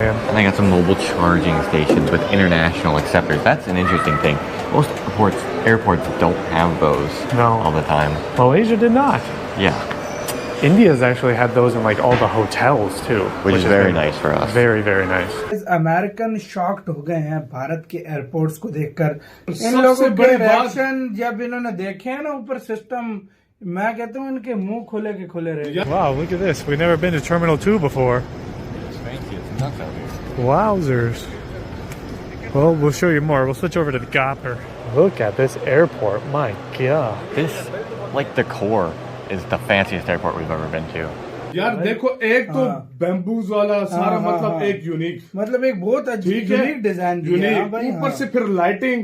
And they got some mobile charging stations with international acceptors. That's an interesting thing. Most airports don't have those all the time. Malaysia did not. Yeah. India's actually had those in like all the hotels too. Which is very nice for us. Very, very nice. American shocked हो गए हैं भारत के airports को देखकर। इन लोगों के reaction जब इन्होंने देखे हैं ना ऊपर सिस्टम, मैं कहता हूँ इनके मुंह खुले के खुले रहे। Wow, look at this. We've never been to Terminal 2 before. Thank you. It's nuts out here. Wowzers. Well, we'll show you more. We'll switch over to the Gopper. Look at this airport. My God. This, like the core, is the fanciest airport we've ever been to. यार देखो, एक तो bamboos वाला सारा मतलब एक unique, मतलब एक बहुत यूनिक डिजाइन यूनिक, ऊपर से फिर लाइटिंग,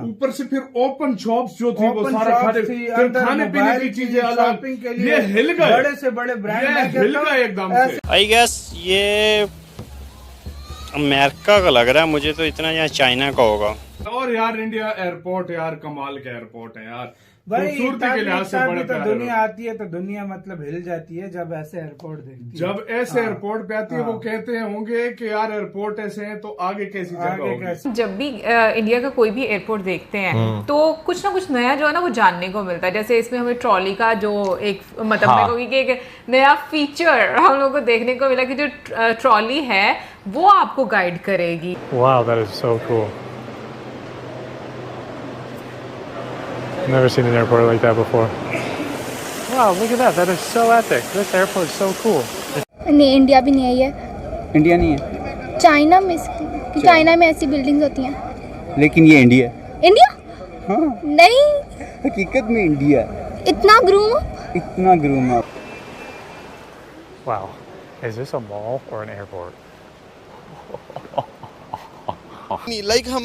ऊपर से फिर ओपन शॉप्स जो थी वो सारा खाने पीने की चीजें अलग, ये हिल गए, बड़े से बड़े ब्रांड हिल गए एकदम से। आई गेस ये अमेरिका का लग रहा है मुझे तो, इतना यहाँ चाइना का होगा। और यार इंडिया एयरपोर्ट यार कमाल के एयरपोर्ट है यार, भाई खूबसूरती के लिहाज से बड़े तो दुनिया आती है तो दुनिया मतलब हिल जाती है जब ऐसे एयरपोर्ट देखती है। जब ऐसे एयरपोर्ट पे आती है वो कहते होंगे कि यार एयरपोर्ट ऐसे हैं तो आगे कैसी जगह होगी। जब भी इंडिया का कोई भी एयरपोर्ट देखते हैं तो कुछ ना कुछ नया जो है ना वो जानने को मिलता है। जैसे इसमें हमें ट्रॉली का जो एक मतलब कि एक नया फीचर हम लोग को देखने को मिला कि जो ट्रॉली है वो आपको गाइड करेगी। Wow, that is so cool. Never seen an airport like that before. Wow, look at that. That is so epic. This airport is so cool. नहीं, इंडिया भी नहीं है ये। इंडिया नहीं है, चाइना में, चाइना में ऐसी बिल्डिंग्स होती हैं। लेकिन ये इंडिया। इंडिया? हाँ। नहीं। हकीकत में इंडिया। इतना groom up. Wow, is this a mall or an airport? Like हम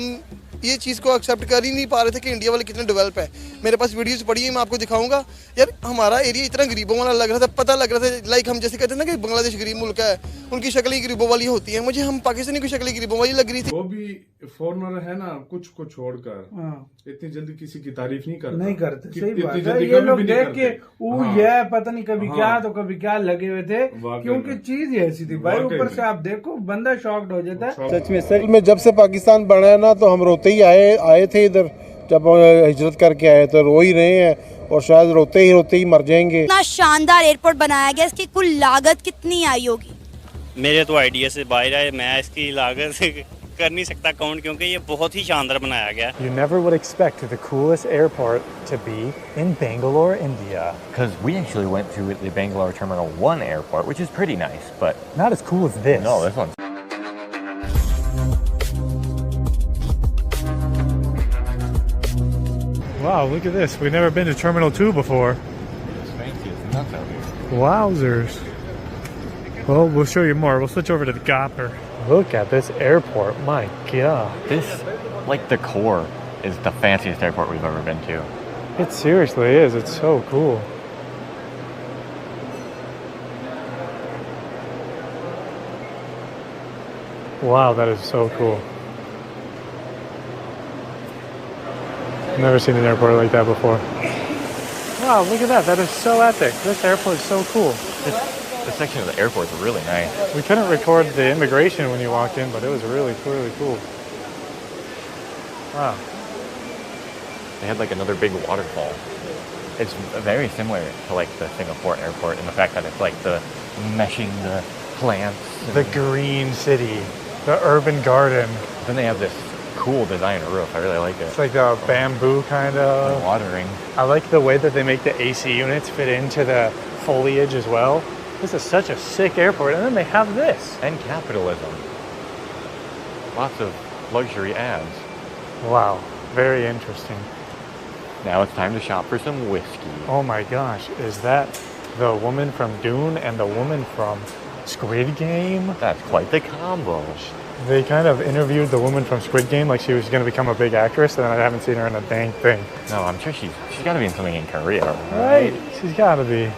ये चीज को एक्सेप्ट कर ही नहीं पा रहे थे कि इंडिया वाले कितने डेवलप है। मेरे पास वीडियोस पड़ी है, मैं आपको दिखाऊंगा। यार हमारा एरिया इतना गरीबों वाला लग रहा था, पता लग रहा था लाइक हम जैसे कहते हैं ना कि बांग्लादेश गरीब मुल्क है, उनकी शक्ल ही गरीबों वाली होती है। मुझे हम पाकिस्तानी की शक्ल गरीबों वाली लग रही थी। वो भी फॉरनर है ना, कुछ को छोड़कर इतनी जल्दी किसी की तारीफ नहीं करते। सही बात है। ये लोग देख के ये पता नहीं कभी क्या तो कभी क्या लगे हुए थे, क्योंकि चीज ही ऐसी थी भाई। ऊपर से आप देखो बंदा शॉक्ड हो जाता है। सच में सर में जब से पाकिस्तान बना है ना तो हम रोते ही आए थे इधर, जब हिजरत करके आए तो रो ही रहे हैं और शायद रोते ही मर जाएंगे। इतना शानदार एयरपोर्ट बनाया गया, इसकी कुल लागत कितनी आई होगी? मेरे तो आइडिया से बाहर है, मैं इसकी लागत कर नहीं सकता काउंट, क्योंकि ये बहुत ही शानदार बनाया गया। You never would expect the coolest airport to be in Bangalore, India. Because we actually went to the Bangalore Terminal 1 airport, which is pretty nice, but not as cool as this. No, this one's Wow, look at this. We've never been to Terminal 2 before. Thank you. It's nuts out here. Wowzers. Well, we'll show you more. We'll switch over to the Gopper. Look at this airport. My God. This, like the core, is the fanciest airport we've ever been to. It seriously is. It's so cool. Wow, that is so cool. Never seen an airport like that before. Wow, look at that. That is so epic. This airport is so cool. This section of the airport is really nice. We couldn't record the immigration when you walked in, but it was really cool. Wow. They had like another big waterfall. It's very similar to like the Singapore airport in the fact that it's like the meshing the plants. The green city, the urban garden. Then they have this cool design roof. I really like it. It's like a bamboo kind of. And watering. I like the way that they make the AC units fit into the foliage as well. This is such a sick airport. And then they have this. And capitalism. Lots of luxury ads. Wow, very interesting. Now it's time to shop for some whiskey. Oh my gosh, is that the woman from Dune and the woman from Squid Game? That's quite the combo. They kind of interviewed the woman from Squid Game like she was going to become a big actress, and I haven't seen her in a dang thing. No, I'm sure she's got to be in something in Korea, right? She's got to be.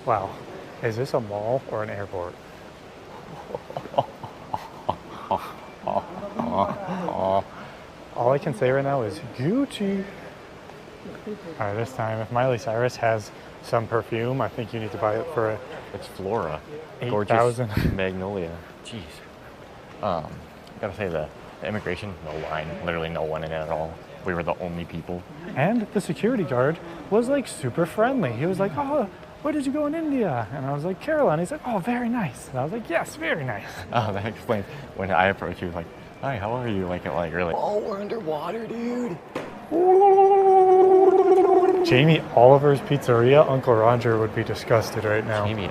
Wow, is this a mall or an airport? All I can say right now is Gucci. All right, this time, if Miley Cyrus has some perfume. I think you need to buy it for It's Flora. 8,000. Gorgeous magnolia. Jeez. Gotta say the immigration, no line. Literally no one in it at all. We were the only people. And the security guard was like super friendly. He was like, "Oh, where did you go in India?" And I was like, "Kerala." And he's like, "Oh, very nice." And I was like, "Yes, very nice." Oh, that explains. When I approached, he was like, "Hi, how are you?" Like really. Oh, we're underwater, dude. Jamie Oliver's Pizzeria, Uncle Roger would be disgusted right now. Jamie,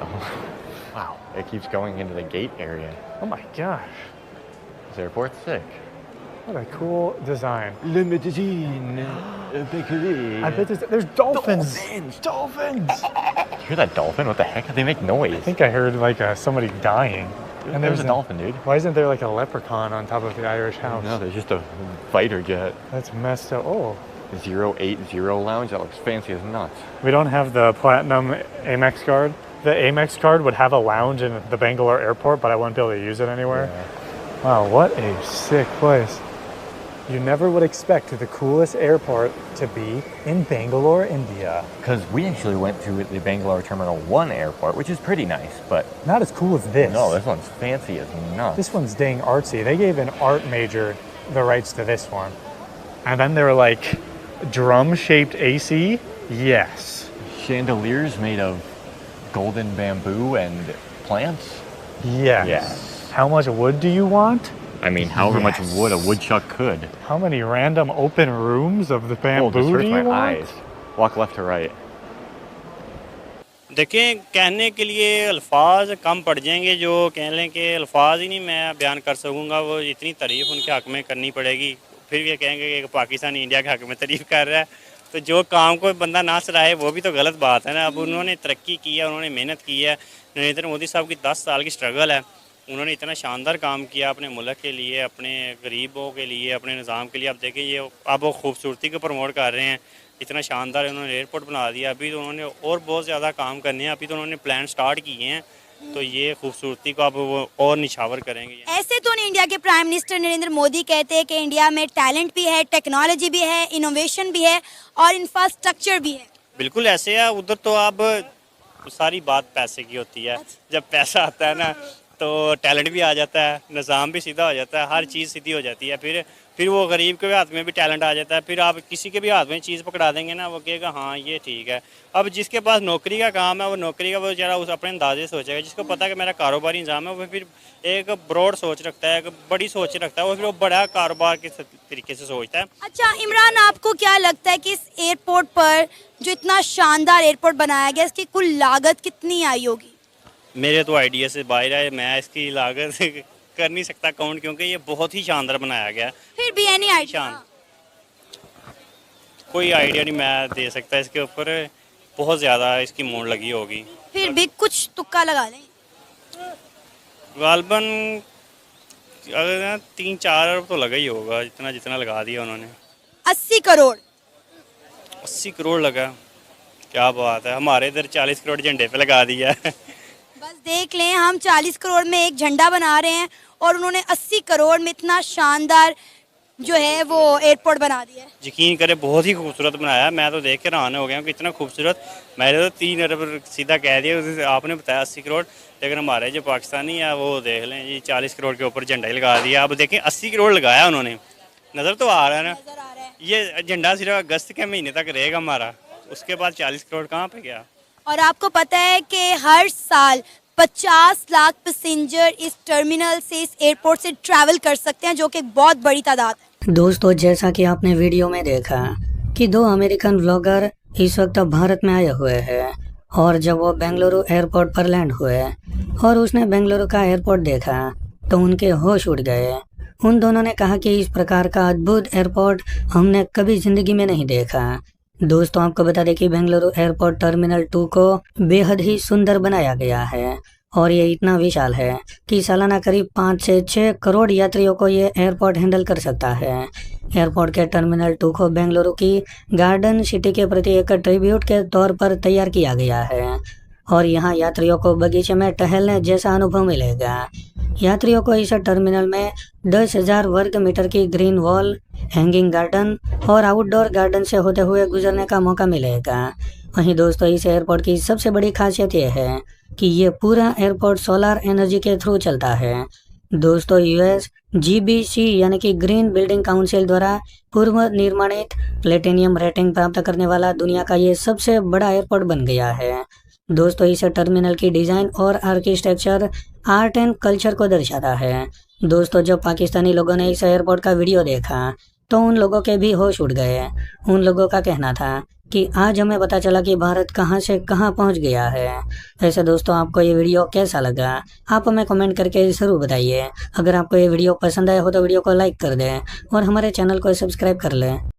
wow. It keeps going into the gate area. Oh my gosh. This airport's sick. What a cool design. Limousine. I bet there's dolphins. Dolphins. You hear that dolphin? What the heck? They make noise. I think I heard like somebody dying. And there's a dolphin, dude. Why isn't there like a leprechaun on top of the Irish house? No, there's just a fighter jet. That's messed up. Oh. 080 lounge. That looks fancy as nuts. We don't have the platinum Amex card. The Amex card would have a lounge in the Bangalore airport, but I wouldn't be able to use it anywhere. Yeah. Wow, what a sick place. You never would expect the coolest airport to be in Bangalore, India. Because we actually went to the Bangalore Terminal 1 airport, which is pretty nice, but... Not as cool as this. No, this one's fancy as nuts. This one's dang artsy. They gave an art major the rights to this one. And then they were like, drum-shaped AC? Yes. Chandeliers made of golden bamboo and plants? Yes. Yes. How much wood do you want? I mean, however much wood a woodchuck could. How many random open rooms of the bamboo just hurts do you my want? eyes. Walk left to right. देखें, कहने के लिए अल्फाज कम पड़ जाएंगे जो कह लें कि अल्फाज ही नहीं मैं बयान कर सकूंगा। वो इतनी तारीफ उनके हक में करनी पड़ेगी। फिर ये कहेंगे कि पाकिस्तान इंडिया के हक में तारीफ कर रहा है, तो जो काम कोई बंदा ना सराहे वो भी तो गलत बात है ना। अब उन्होंने तरक्की की है, उन्होंने मेहनत की है। नरेंद्र मोदी साहब की 10 साल की स्ट्रगल है। उन्होंने इतना शानदार काम किया अपने मुल्क के लिए, अपने गरीबों के लिए, अपने निज़ाम के लिए। आप देखें ये अब वो खूबसूरती को प्रमोट कर रहे हैं। इतना शानदार उन्होंने एयरपोर्ट बना दिया। अभी तो उन्होंने और बहुत ज़्यादा काम करने हैं। अभी तो उन्होंने प्लान स्टार्ट किए हैं, तो ये खूबसूरती को अब वो और निछावर करेंगे। ऐसे तो इंडिया के प्राइम मिनिस्टर नरेंद्र मोदी कहते हैं कि इंडिया में टैलेंट भी है, टेक्नोलॉजी भी है, इनोवेशन भी है और इंफ्रास्ट्रक्चर भी है। बिल्कुल ऐसे है। उधर तो अब सारी बात पैसे की होती है। जब पैसा आता है ना तो टैलेंट भी आ जाता है, निज़ाम भी सीधा हो जाता है, हर चीज़ सीधी हो जाती है। फिर वो गरीब के हाथ में भी टैलेंट आ जाता है। फिर आप किसी के भी हाथ में चीज़ पकड़ा देंगे ना, वो कहेगा हाँ ये ठीक है। अब जिसके पास नौकरी का काम है वो नौकरी का वो ज़रा उस अपने अंदाजे सोचेगा। जिसको पता है कि मेरा कारोबारी निज़ाम है वो फिर एक ब्रॉड सोच रखता है, एक बड़ी सोच रखता है, वो फिर वो बड़ा कारोबार के तरीके से सोचता है। अच्छा इमरान, आपको क्या लगता है कि इस एयरपोर्ट पर जो इतना शानदार एयरपोर्ट बनाया गया इसकी कुल लागत कितनी आई होगी? मेरे तो आइडिया से बाहर है। मैं इसकी लागत कर नहीं सकता काउंट, क्योंकि ये बहुत ही शानदार बनाया गया। फिर भी एनी आइडिया? कोई आइडिया नहीं मैं दे सकता इसके ऊपर। बहुत ज़्यादा इसकी मोड़ लगी होगी। फिर भी कुछ तुक्का लगा लें। गालबन अगर 3-4 अरब तो लगा ही होगा, जितना लगा दिया उन्होंने। 80 करोड़ 80 करोड़ लगा, क्या बात है। हमारे इधर 40 करोड़ झंडे पे लगा दिया है। बस देख लें, हम 40 करोड़ में एक झंडा बना रहे हैं और उन्होंने 80 करोड़ में इतना शानदार जो है वो एयरपोर्ट बना दिया है। यकीन करें बहुत ही खूबसूरत बनाया। मैं तो देख के हैरान हो गया हूँ कि इतना खूबसूरत। मैंने तो 3 अरब सीधा कह दिया, आपने बताया 80 करोड़। लेकिन हमारे जो पाकिस्तानी है वो देख लें जी 40 करोड़ के ऊपर झंडा ही लगा दिया। अब देखें 80 करोड़ लगाया उन्होंने। नज़र तो आ रहा है ना, ये झंडा सिर्फ अगस्त के महीने तक रहेगा हमारा, उसके बाद 40 करोड़ कहाँ पे गया। और आपको पता है कि हर साल 50 लाख पैसेंजर इस टर्मिनल से, इस एयरपोर्ट से ट्रैवल कर सकते हैं, जो कि एक बहुत बड़ी तादाद है। दोस्तों, जैसा कि आपने वीडियो में देखा कि 2 अमेरिकन व्लॉगर इस वक्त भारत में आए हुए हैं और जब वो बेंगलुरु एयरपोर्ट पर लैंड हुए और उसने बेंगलुरु का एयरपोर्ट देखा तो उनके होश उड़ गए। उन दोनों ने कहा कि इस प्रकार का अद्भुत एयरपोर्ट हमने कभी जिंदगी में नहीं देखा। दोस्तों, आपको बता दें कि बेंगलुरु एयरपोर्ट टर्मिनल 2 को बेहद ही सुंदर बनाया गया है और ये इतना विशाल है कि सालाना करीब 5 से 6 करोड़ यात्रियों को ये एयरपोर्ट हैंडल कर सकता है। एयरपोर्ट के टर्मिनल 2 को बेंगलुरु की गार्डन सिटी के प्रति एक ट्रिब्यूट के तौर पर तैयार किया गया है और यहाँ यात्रियों को बगीचे में टहलने जैसा अनुभव मिलेगा। यात्रियों को इस टर्मिनल में 10,000 वर्ग मीटर की ग्रीन वॉल, हैंगिंग गार्डन और आउटडोर गार्डन से होते हुए गुजरने का मौका मिलेगा वहीं दोस्तों इस एयरपोर्ट की सबसे बड़ी खासियत यह है कि ये पूरा एयरपोर्ट सोलर एनर्जी के थ्रू चलता है। दोस्तों यूएस GBC यानी कि ग्रीन बिल्डिंग काउंसिल द्वारा पूर्व निर्माणित प्लेटिनियम रेटिंग प्राप्त करने वाला दुनिया का ये सबसे बड़ा एयरपोर्ट बन गया है। दोस्तों इस टर्मिनल की डिजाइन और आर्किटेक्चर आर्ट एंड कल्चर को दर्शाता है। दोस्तों जब पाकिस्तानी लोगों ने इस एयरपोर्ट का वीडियो देखा तो उन लोगों के भी होश उड़ गए। उन लोगों का कहना था कि आज हमें पता चला कि भारत कहां से कहां पहुंच गया है। ऐसे दोस्तों आपको ये वीडियो कैसा लगा आप हमें कमेंट करके ज़रूर बताइए। अगर आपको ये वीडियो पसंद आया हो तो वीडियो को लाइक कर दें और हमारे चैनल को सब्सक्राइब कर लें।